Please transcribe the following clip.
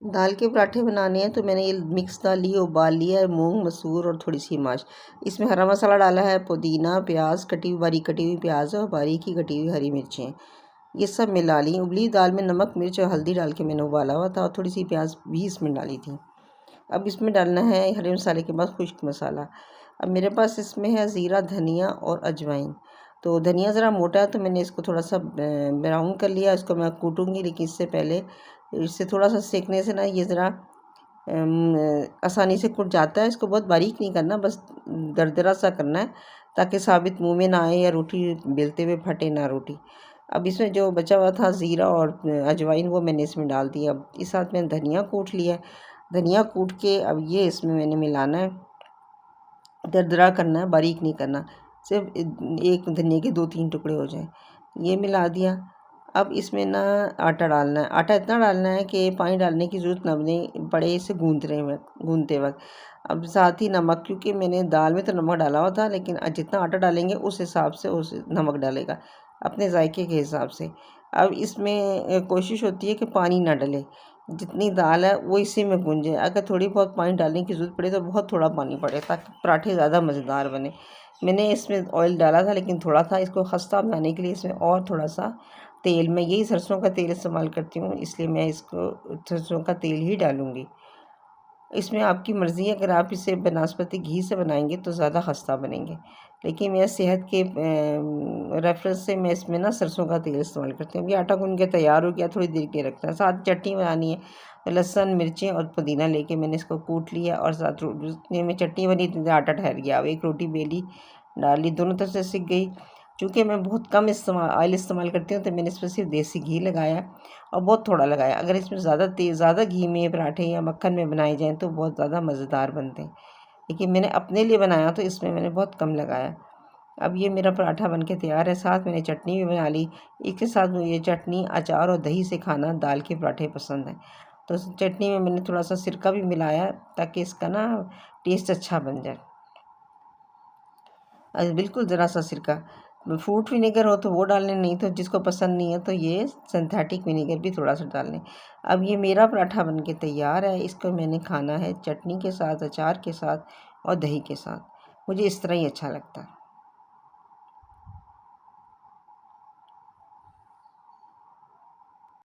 दाल के पराठे बनाने हैं तो मैंने ये मिक्स दाल ली, उबाल लिया है, मूंग मसूर और थोड़ी सी माश। इसमें हरा मसाला डाला है, पुदीना, प्याज, बारीक कटी हुई प्याज और बारीक ही कटी हुई हरी मिर्चें, ये सब मिला ली। उबली दाल में नमक मिर्च और हल्दी डाल के मैंने उबाला हुआ था और थोड़ी सी प्याज भी इसमें डाली थी। अब इसमें डालना है हरे मसाले के बाद खुश्क मसाला। अब मेरे पास इसमें है ज़ीरा, धनिया और अजवाइन। तो धनिया ज़रा मोटा है तो मैंने इसको थोड़ा सा ब्राउन कर लिया। इसको मैं कूटूँगी, लेकिन इससे पहले इससे थोड़ा सा सेकने से ना ये ज़रा आसानी से कुट जाता है। इसको बहुत बारीक नहीं करना, बस दरदरा सा करना है ताकि साबित मुंह में ना आए या रोटी बेलते हुए फटे ना रोटी। अब इसमें जो बचा हुआ था ज़ीरा और अजवाइन वो मैंने इसमें डाल दिया। अब इस साथ मैंने धनिया कूट लिया। धनिया कूट के अब ये इसमें मैंने मिलाना है, दरदरा करना है, बारीक नहीं करना, सिर्फ एक धनिया के 2-3 टुकड़े हो जाए, ये मिला दिया। अब इसमें ना आटा डालना है। आटा इतना डालना है कि पानी डालने की ज़रूरत ना पड़े इसे गूंदते वक्त। अब साथ ही नमक, क्योंकि मैंने दाल में तो नमक डाला हुआ था, लेकिन जितना आटा डालेंगे उस हिसाब से उस नमक डालेगा, अपने जायके के हिसाब से। अब इसमें कोशिश होती है कि पानी ना डले, जितनी दाल है वो इसी में गूंजे। अगर थोड़ी बहुत पानी डालने की ज़रूरत पड़े तो बहुत थोड़ा पानी पड़े ताकि पराठे ज़्यादा मज़ेदार बने। मैंने इसमें ऑयल डाला था लेकिन थोड़ा था, इसको खस्ता बनाने के लिए इसमें और थोड़ा सा तेल, मैं यही सरसों का तेल इस्तेमाल करती हूँ, इसलिए मैं इसको सरसों का तेल ही डालूँगी। इसमें आपकी मर्ज़ी है, अगर आप इसे बनास्पति घी से बनाएंगे तो ज़्यादा खस्ता बनेंगे, लेकिन मेरा सेहत के रेफरेंस से मैं इसमें ना सरसों का तेल इस्तेमाल करती हूँ। ये आटा गूँध के तैयार हो गया, थोड़ी देर के रखना है। साथ चटनी बनानी है तो लहसुन, मिर्चें और पुदीना लेके मैंने इसको कूट लिया और साथ जितने में चटनी बनी इतने आटा ठहर गया। अब एक रोटी बेली, डाली, दोनों तरफ से सिक गई। चूँकि मैं बहुत कम ऑयल इस्तेमाल करती हूँ तो मैंने इस पर सिर्फ देसी घी लगाया और बहुत थोड़ा लगाया। अगर इसमें ज़्यादा घी में पराठे या मक्खन में बनाए जाएँ तो बहुत ज़्यादा मज़ेदार बनते हैं, लेकिन मैंने अपने लिए बनाया तो इसमें मैंने बहुत कम लगाया। अब ये मेरा पराठा बनके तैयार है। साथ मैंने चटनी भी बना ली। इसके साथ मुझे ये चटनी, अचार और दही से खाना दाल के पराठे पसंद है। तो चटनी में मैंने थोड़ा सा सिरका भी मिलाया ताकि इसका ना टेस्ट अच्छा बन जाए। बिल्कुल ज़रा सा सिरका, फ्रूट विनेगर हो तो वो डालने, नहीं तो जिसको पसंद नहीं है तो ये सिंथेटिक विनेगर भी थोड़ा सा डाल लें। अब ये मेरा पराठा बन के तैयार है। इसको मैंने खाना है चटनी के साथ, अचार के साथ और दही के साथ। मुझे इस तरह ही अच्छा लगता है।